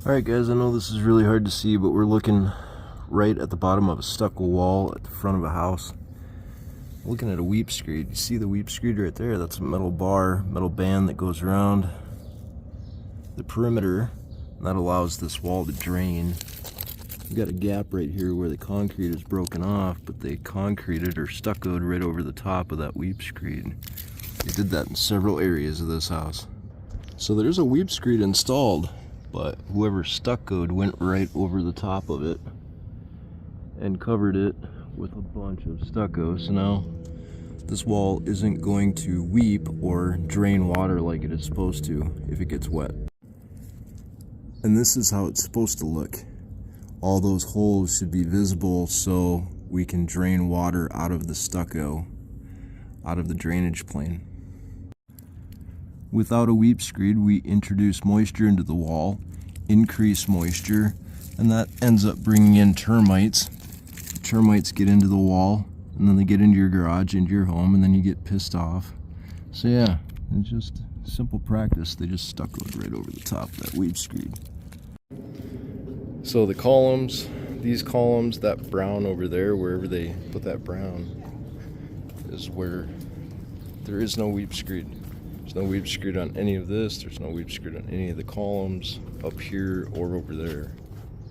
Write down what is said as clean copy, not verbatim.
Alright guys, I know this is really hard to see, but we're looking right at the bottom of a stucco wall at the front of a house. Looking at a weep screed. You see the weep screed right there? That's a metal bar, metal band that goes around the perimeter, and that allows this wall to drain. We've got a gap right here where the concrete is broken off, but they concreted or stuccoed right over the top of that weep screed. They did that in several areas of this house. So there's a weep screed installed, but whoever stuccoed went right over the top of it and covered it with a bunch of stucco. So now this wall isn't going to weep or drain water like it is supposed to if it gets wet. And this is how it's supposed to look. All those holes should be visible so we can drain water out of the stucco, out of the drainage plane. Without a weep screed, we introduce moisture into the wall, increase moisture, and that ends up bringing in termites. The termites get into the wall, and then they get into your garage, into your home, and then you get pissed off. So yeah, it's just simple practice. They just stuccoed right over the top of that weep screed. So the columns, these columns, that brown over there, wherever they put that brown, is where there is no weep screed. There's no weep screed on any of this. There's no weep screed on any of the columns up here or over there.